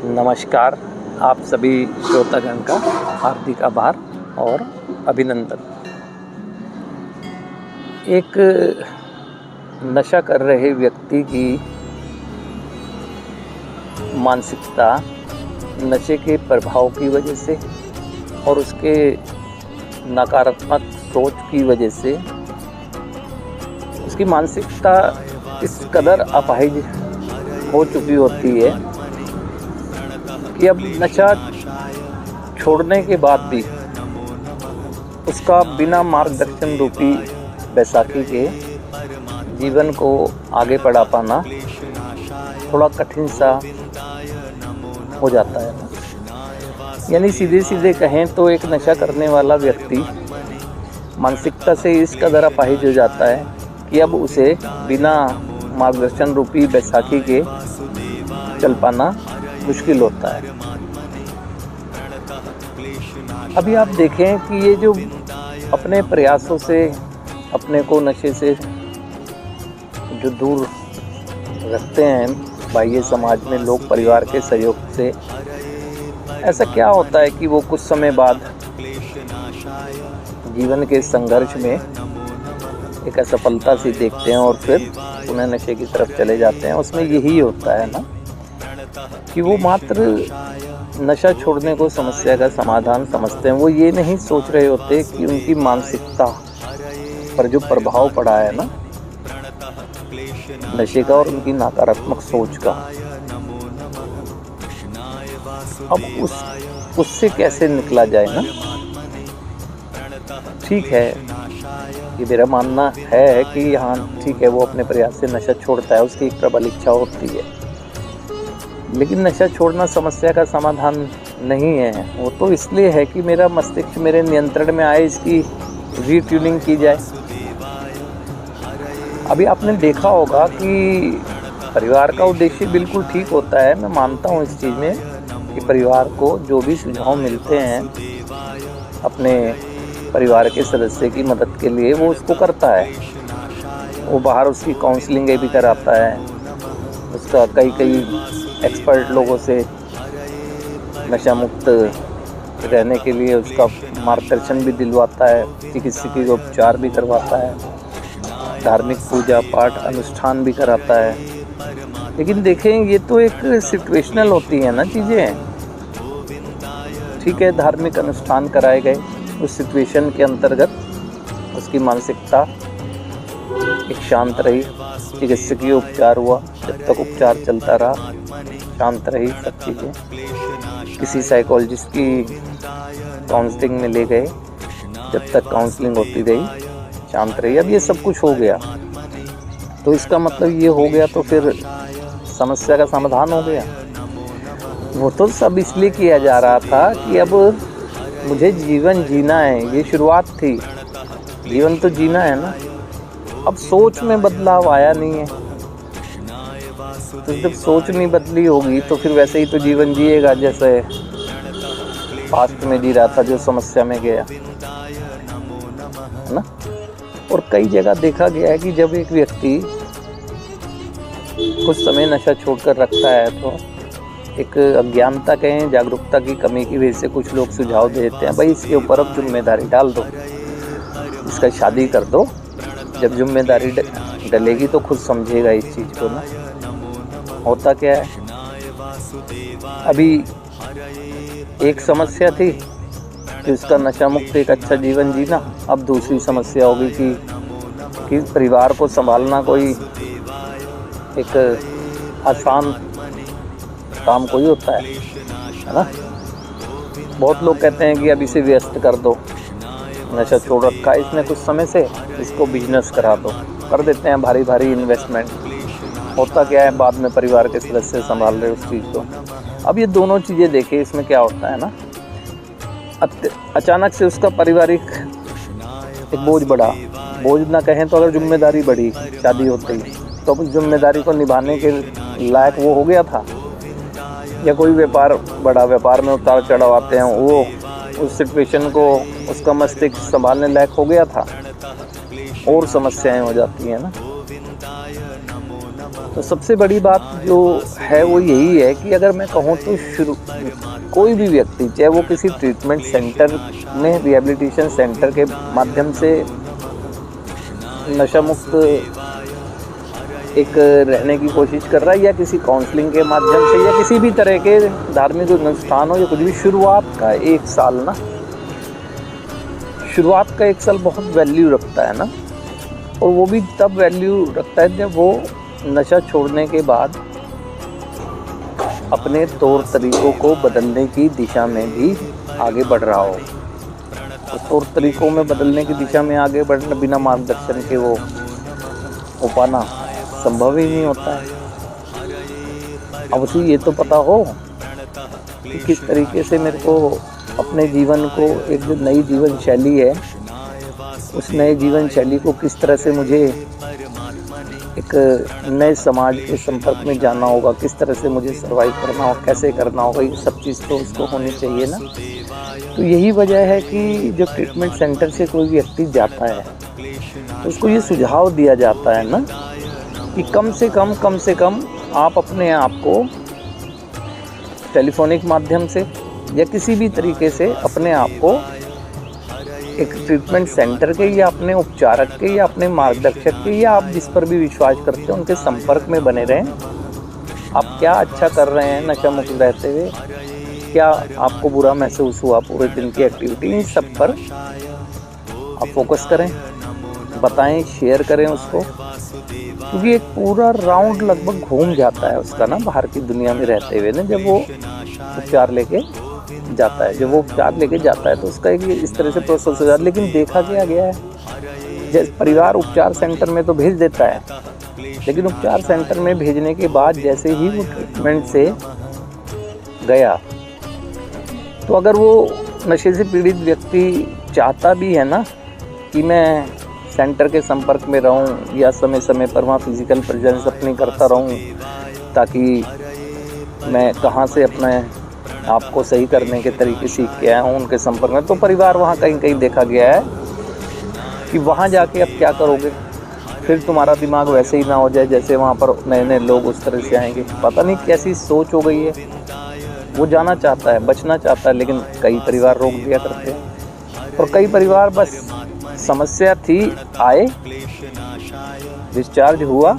नमस्कार। आप सभी श्रोतागण का हार्दिक आभार और अभिनंदन। एक नशा कर रहे व्यक्ति की मानसिकता नशे के प्रभाव की वजह से और उसके नकारात्मक सोच की वजह से उसकी मानसिकता इस कदर अपाहिज हो चुकी होती है कि अब नशा छोड़ने के बाद भी उसका बिना मार्गदर्शन रूपी बैसाखी के जीवन को आगे बढ़ा पाना थोड़ा कठिन सा हो जाता है। यानी सीधे सीधे कहें तो एक नशा करने वाला व्यक्ति मानसिकता से इस कदर अपाहिज हो जाता है कि अब उसे बिना मार्गदर्शन रूपी बैसाखी के चल पाना मुश्किल होता है। अभी आप देखें कि ये जो अपने प्रयासों से अपने को नशे से जो दूर रखते हैं बाह्य समाज में लोग परिवार के सहयोग से, ऐसा क्या होता है कि वो कुछ समय बाद जीवन के संघर्ष में एक असफलता सी देखते हैं और फिर उन्हें नशे की तरफ चले जाते हैं। उसमें यही होता है ना कि वो मात्र नशा छोड़ने को समस्या का समाधान समझते हैं। वो ये नहीं सोच रहे होते कि उनकी मानसिकता पर जो प्रभाव पड़ा है ना नशे का और उनकी नकारात्मक सोच का, अब उससे कैसे निकला जाए ना। ठीक है, ये मेरा मानना है कि हाँ ठीक है, वो अपने प्रयास से नशा छोड़ता है, उसकी एक प्रबल इच्छा होती है, लेकिन नशा छोड़ना समस्या का समाधान नहीं है। वो तो इसलिए है कि मेरा मस्तिष्क मेरे नियंत्रण में आए, इसकी रीट्यूनिंग की जाए। अभी आपने देखा होगा कि परिवार का उद्देश्य बिल्कुल ठीक होता है, मैं मानता हूँ इस चीज़ में कि परिवार को जो भी सुझाव मिलते हैं अपने परिवार के सदस्य की मदद के लिए वो उसको करता है। वो बाहर उसकी काउंसलिंग भी कराता है, उसका कई एक्सपर्ट लोगों से नशा मुक्त रहने के लिए उसका मार्गदर्शन भी दिलवाता है, चिकित्सकीय उपचार भी करवाता है, धार्मिक पूजा पाठ अनुष्ठान भी कराता है। लेकिन देखें ये तो एक सिचुएशनल होती है ना चीज़ें। ठीक है, धार्मिक अनुष्ठान कराए गए, उस सिचुएशन के अंतर्गत उसकी मानसिकता एक शांत रही, चिकित्सकीय उपचार हुआ, जब तक उपचार चलता रहा शांत रही सब चीज़ें। किसी साइकोलॉजिस्ट की काउंसलिंग में ले गए, जब तक काउंसलिंग होती रही शांत रही। अब ये सब कुछ हो गया तो इसका मतलब ये हो गया तो फिर समस्या का समाधान हो गया। वो तो सब इसलिए किया जा रहा था कि अब मुझे जीवन जीना है, ये शुरुआत थी, जीवन तो जीना है ना। अब सोच में बदलाव आया नहीं है, तो जब सोच नहीं बदली होगी तो फिर वैसे ही तो जीवन जिएगा जैसे पास्ट में जी रहा था जो समस्या में गया, है ना। और कई जगह देखा गया है कि जब एक व्यक्ति कुछ समय नशा छोड़कर रखता है तो एक अज्ञानता कहें, जागरूकता की कमी की वजह से कुछ लोग सुझाव देते हैं, भाई इसके ऊपर अब जिम्मेदारी डाल दो, इसका शादी कर दो, जब जिम्मेदारी डलेगी तो खुद समझेगा इस चीज़ को ना। होता क्या है, अभी एक समस्या थी कि उसका नशा मुक्त एक अच्छा जीवन जीना, अब दूसरी समस्या होगी कि परिवार को संभालना कोई एक आसान काम कोई होता है ना। बहुत लोग कहते हैं कि अब इसे व्यस्त कर दो, नशा छोड़ रखा है इसने कुछ समय से, इसको बिजनेस करा दो, कर देते हैं भारी भारी इन्वेस्टमेंट। होता क्या है, बाद में परिवार के सदस्य संभाल रहे उस चीज़ को। अब ये दोनों चीज़ें देखिए, इसमें क्या होता है ना, अचानक से उसका पारिवारिक एक बोझ बढ़ा, बोझ ना कहें तो अगर जिम्मेदारी बढ़ी शादी होते ही, तो उस जिम्मेदारी को निभाने के लायक वो हो गया था। या कोई व्यापार बढ़ा, व्यापार में उतार चढ़ाव आते हैं, वो उस सिचुएशन को उसका मस्तिष्क संभालने लायक हो गया था, और समस्याएं हो जाती हैं ना। तो सबसे बड़ी बात जो है वो यही है कि अगर मैं कहूँ तो कोई भी व्यक्ति, चाहे वो किसी ट्रीटमेंट सेंटर में, रिहैबिलिटेशन सेंटर के माध्यम से नशा मुक्त एक रहने की कोशिश कर रहा है, या किसी काउंसलिंग के माध्यम से, या किसी भी तरह के धार्मिक अनुष्ठान हो या कुछ भी, शुरुआत का 1 साल ना, शुरुआत का 1 साल बहुत वैल्यू रखता है ना। और वो भी तब वैल्यू रखता है जब वो नशा छोड़ने के बाद अपने तौर तरीक़ों को बदलने की दिशा में भी आगे बढ़ रहा हो। तो तौर तरीक़ों में बदलने की दिशा में आगे बढ़ना बिना मार्गदर्शन के वो हो पाना संभव ही नहीं होता है। अब उसे ये तो पता हो कि किस तरीके से मेरे को अपने जीवन को, एक जो नई जीवन शैली है, उस नए जीवन शैली को किस तरह से मुझे एक नए समाज के संपर्क में जाना होगा, किस तरह से मुझे सर्वाइव करना होगा, कैसे करना होगा, ये सब चीज़ तो उसको होनी चाहिए ना। तो यही वजह है कि जब ट्रीटमेंट सेंटर से कोई व्यक्ति जाता है तो उसको ये सुझाव दिया जाता है ना कि कम से कम आप अपने आप को टेलीफोनिक माध्यम से या किसी भी तरीके से अपने आप को एक ट्रीटमेंट सेंटर के, या अपने उपचारक के, या अपने मार्गदर्शक के, या आप जिस पर भी विश्वास करते हैं उनके संपर्क में बने रहें। आप क्या अच्छा कर रहे हैं नशा मुक्त रहते हुए, क्या आपको बुरा महसूस हुआ पूरे दिन की एक्टिविटी, इन सब पर आप फोकस करें, बताएं, शेयर करें उसको। क्योंकि एक पूरा राउंड लगभग घूम जाता है उसका ना, बाहर की दुनिया में रहते हुए ना, जब वो उपचार लेके जाता है। जब वो उपचार लेके जाता है तो उसका एक इस तरह से प्रोसेस हो जाता है। लेकिन देखा क्या गया है, जैसे परिवार उपचार सेंटर में तो भेज देता है, लेकिन उपचार सेंटर में भेजने के बाद जैसे ही वो ट्रीटमेंट से गया, तो अगर वो नशे से पीड़ित व्यक्ति चाहता भी है ना कि मैं सेंटर के संपर्क में रहूं, या समय समय पर वहाँ फिजिकल प्रेजेंस अपनी करता रहूं, ताकि मैं कहाँ से अपने आपको सही करने के तरीके सीख के आया हूँ उनके संपर्क में, तो परिवार वहाँ कहीं देखा गया है कि वहाँ जाके अब क्या करोगे, फिर तुम्हारा दिमाग वैसे ही ना हो जाए जैसे वहाँ पर नए लोग उस तरह से आएंगे। पता नहीं कैसी सोच हो गई है। वो जाना चाहता है, बचना चाहता है, लेकिन कई परिवार रोक दिया करते हैं। और कई परिवार बस समस्या थी, आए, डिस्चार्ज हुआ,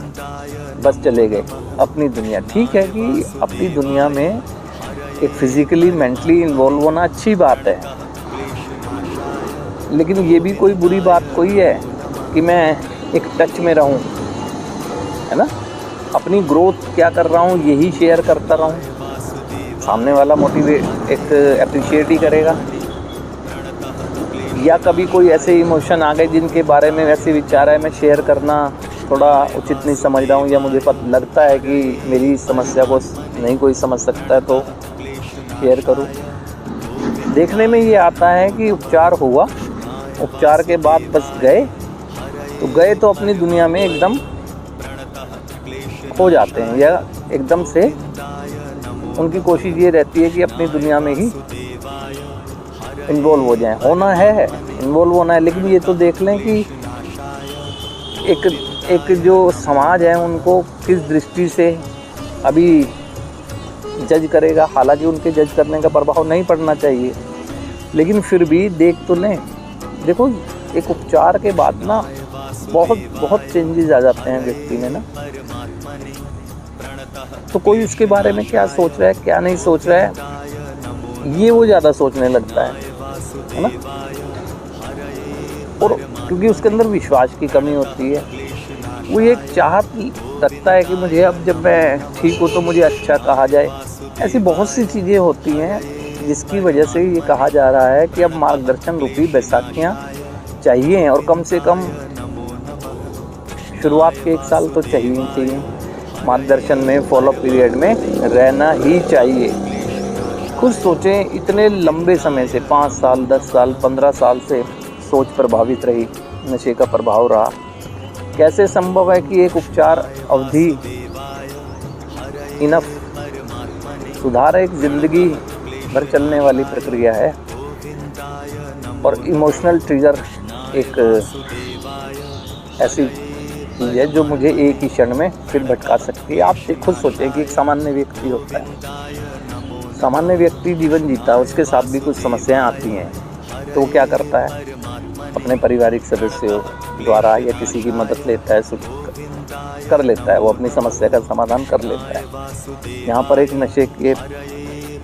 बस चले गए अपनी दुनिया। ठीक है कि अपनी दुनिया में एक फिज़िकली मेंटली इन्वॉल्व होना अच्छी बात है, लेकिन ये भी कोई बुरी बात कोई है कि मैं एक टच में रहूं, है ना, अपनी ग्रोथ क्या कर रहा हूं यही शेयर करता रहूं। सामने वाला मोटिवेट एक अप्रिशिएट ही करेगा। या कभी कोई ऐसे इमोशन आ गए जिनके बारे में वैसे विचार है, मैं शेयर करना थोड़ा उचित नहीं समझ रहा हूँ, या मुझे लगता है कि मेरी समस्या को नहीं कोई समझ सकता है, तो शेयर करूँ। देखने में ये आता है कि उपचार हुआ, उपचार के बाद बस गए तो अपनी दुनिया में एकदम खो जाते हैं, या एकदम से उनकी कोशिश ये रहती है कि अपनी दुनिया में ही इन्वॉल्व हो जाएं। इन्वॉल्व होना है, लेकिन ये तो देख लें कि एक जो समाज है उनको किस दृष्टि से अभी जज करेगा। हालांकि उनके जज करने का प्रभाव नहीं पड़ना चाहिए, लेकिन फिर भी देख तो लें। देखो, एक उपचार के बाद ना बहुत चेंजेस आ जाते हैं व्यक्ति में ना। तो कोई उसके बारे में क्या सोच रहा है, क्या नहीं सोच रहा है, ये वो ज़्यादा सोचने लगता है ना। और क्योंकि उसके अंदर विश्वास की कमी होती है, वो एक चाहत रखता है कि मुझे अब जब मैं ठीक हूँ तो मुझे अच्छा कहा जाए। ऐसी बहुत सी चीज़ें होती हैं जिसकी वजह से ये कहा जा रहा है कि अब मार्गदर्शन रूपी बैसाखियाँ चाहिए, और कम से कम शुरुआत के 1 साल तो चाहिए मार्गदर्शन में, फॉलोअप पीरियड में रहना ही चाहिए। खुद सोचें, इतने लंबे समय से 5 साल, 10 साल, 15 साल से सोच प्रभावित रही, नशे का प्रभाव रहा। कैसे संभव है कि एक उपचार अवधि इनफ सुधार एक ज़िंदगी भर चलने वाली प्रक्रिया है, और इमोशनल ट्रिगर एक ऐसी चीज़ है जो मुझे एक ही क्षण में फिर भटका सकती है। आप खुद सोचें कि एक सामान्य व्यक्ति होता है, सामान्य व्यक्ति जीवन जीता है, उसके साथ भी कुछ समस्याएं आती हैं, तो वो क्या करता है, अपने पारिवारिक सदस्यों द्वारा या किसी की मदद लेता है, कर लेता है, वो अपनी समस्या का समाधान कर लेता है। यहाँ पर एक नशे के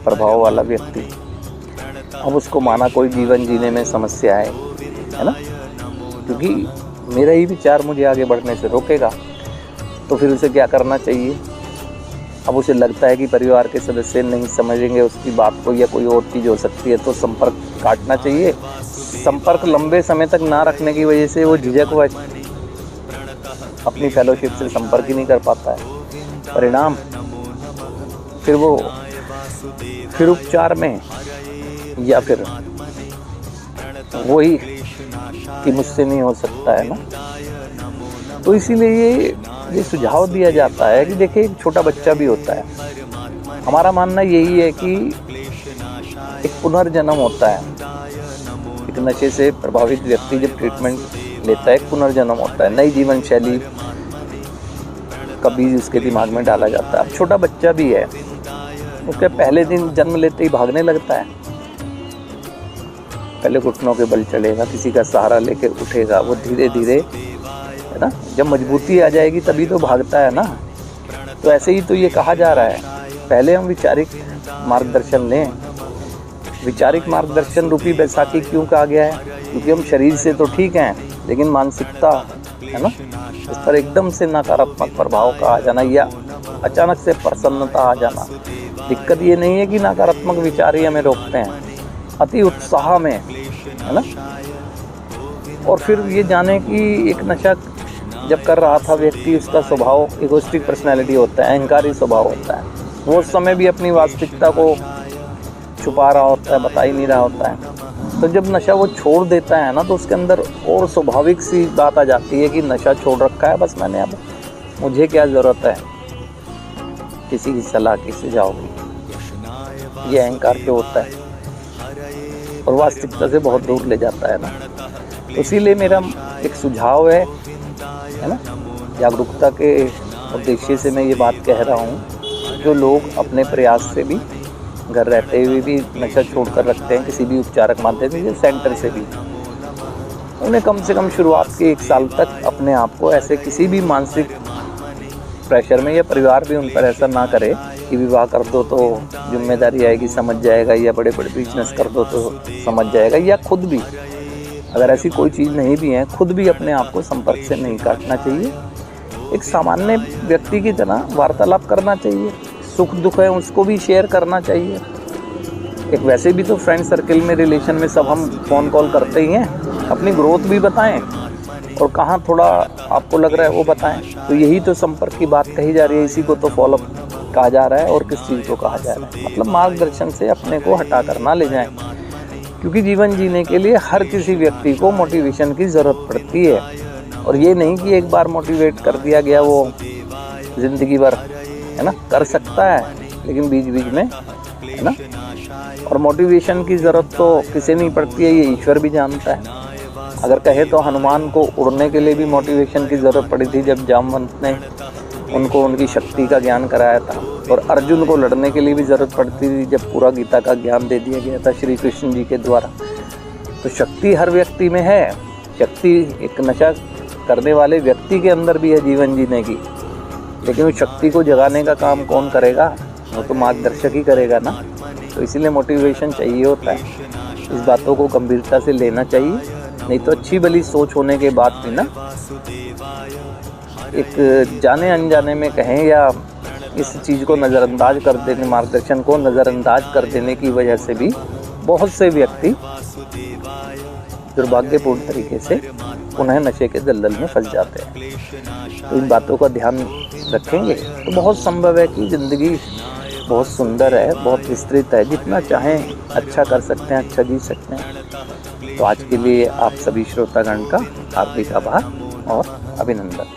प्रभाव वाला व्यक्ति, अब उसको माना कोई जीवन जीने में समस्या है ना, क्योंकि मेरा ही विचार मुझे आगे बढ़ने से रोकेगा, तो फिर उसे क्या करना चाहिए। अब उसे लगता है कि परिवार के सदस्य नहीं समझेंगे उसकी बात को या कोई और चीज़ हो सकती है, तो संपर्क काटना चाहिए। संपर्क लंबे समय तक ना रखने की वजह से वो झिझक व अपनी फेलोशिप से संपर्क ही नहीं कर पाता है। परिणाम फिर उपचार में या फिर वही कि मुझसे नहीं हो सकता है ना। तो इसीलिए ये सुझाव दिया जाता है कि देखिए एक छोटा बच्चा भी होता है, हमारा मानना यही है कि एक पुनर्जन्म होता है। एक नशे से प्रभावित व्यक्ति जब ट्रीटमेंट लेता है, एक पुनर्जन्म होता है, नई जीवन शैली का बीज उसके दिमाग में डाला जाता है। अब छोटा बच्चा भी है, उसके पहले दिन जन्म लेते ही भागने लगता है, पहले घुटनों के बल चलेगा, किसी का सहारा लेके उठेगा, वो धीरे धीरे है ना, जब मजबूती आ जाएगी तभी तो भागता है ना। तो ऐसे ही तो ये कहा जा रहा है, पहले हम वैचारिक मार्गदर्शन लें। वैचारिक मार्गदर्शन रूपी बैसाखी क्यों कहा गया है, क्योंकि हम शरीर से तो ठीक हैं, लेकिन मानसिकता है ना, इस पर एकदम से नकारात्मक प्रभाव का आ जाना या अचानक से प्रसन्नता आ जाना। दिक्कत ये नहीं है कि नकारात्मक विचार ही हमें रोकते हैं, अति उत्साह में है ना। और फिर ये जाने कि एक नशा जब कर रहा था व्यक्ति, उसका स्वभाव इगोइस्टिक पर्सनैलिटी होता है, अहंकारी स्वभाव होता है, वो उस समय भी अपनी वास्तविकता को छुपा रहा होता है, बता ही नहीं रहा होता है। तो जब नशा वो छोड़ देता है ना, तो उसके अंदर और स्वाभाविक सी बात आ जाती है कि नशा छोड़ रखा है, बस मैंने, अब मुझे क्या ज़रूरत है किसी की सलाह की, सुझाव की। ये अहंकार जो होता है और वास्तविकता से बहुत दूर ले जाता है ना। तो इसीलिए मेरा एक सुझाव है ना, जागरूकता के उद्देश्य से मैं ये बात कह रहा हूँ, जो लोग अपने प्रयास से भी घर रहते हुए भी नशा छोड़ कर रखते हैं, किसी भी उपचारक माध्यम से, सेंटर से भी, उन्हें कम से कम शुरुआत के 1 साल तक अपने आप को ऐसे किसी भी मानसिक प्रेशर में, या परिवार भी उन पर ऐसा ना करे कि विवाह कर दो तो जिम्मेदारी आएगी, समझ जाएगा, या बड़े बड़े बिजनेस कर दो तो समझ जाएगा, या खुद भी अगर ऐसी कोई चीज़ नहीं भी है, खुद भी अपने आप को संपर्क से नहीं काटना चाहिए। एक सामान्य व्यक्ति की तरह वार्तालाप करना चाहिए, सुख दुख है उसको भी शेयर करना चाहिए। एक वैसे भी तो फ्रेंड सर्कल में, रिलेशन में सब हम फ़ोन कॉल करते ही हैं, अपनी ग्रोथ भी बताएं और कहाँ थोड़ा आपको लग रहा है वो बताएं। तो यही तो संपर्क की बात कही जा रही है, इसी को तो फॉलोअप कहा जा रहा है। और किस चीज़ को कहा जा रहा है, मतलब मार्गदर्शन से अपने को हटा कर ना ले जाएं, क्योंकि जीवन जीने के लिए हर किसी व्यक्ति को मोटिवेशन की ज़रूरत पड़ती है। और ये नहीं कि एक बार मोटिवेट कर दिया गया वो ज़िंदगी भर है ना कर सकता है, लेकिन बीच बीच में है ना। और मोटिवेशन की ज़रूरत तो किसी नहीं पड़ती है, ये ईश्वर भी जानता है। अगर कहे तो हनुमान को उड़ने के लिए भी मोटिवेशन की ज़रूरत पड़ी थी, जब जामवंत ने उनको उनकी शक्ति का ज्ञान कराया था। और अर्जुन को लड़ने के लिए भी ज़रूरत पड़ती थी, जब पूरा गीता का ज्ञान दे दिया गया था श्री कृष्ण जी के द्वारा। तो शक्ति हर व्यक्ति में है, शक्ति एक नशा करने वाले व्यक्ति के अंदर भी है जीवन जीने की, लेकिन उस शक्ति को जगाने का काम कौन करेगा, वो तो मार्गदर्शक ही करेगा ना। तो इसीलिए मोटिवेशन चाहिए होता है, इस बातों को गंभीरता से लेना चाहिए। नहीं तो अच्छी भली सोच होने के बाद भी ना, एक जाने अनजाने में कहें या इस चीज़ को नज़रअंदाज कर देने, मार्गदर्शन को नज़रअंदाज कर देने की वजह से भी बहुत से व्यक्ति दुर्भाग्यपूर्ण तरीके से पुनः नशे के दलदल में फंस जाते हैं। तो इन बातों का ध्यान रखेंगे तो बहुत संभव है कि ज़िंदगी बहुत सुंदर है, बहुत विस्तृत है, जितना चाहें अच्छा कर सकते हैं, अच्छा जी सकते हैं। तो आज के लिए आप सभी श्रोतागण का हार्दिक आभार और अभिनंदन।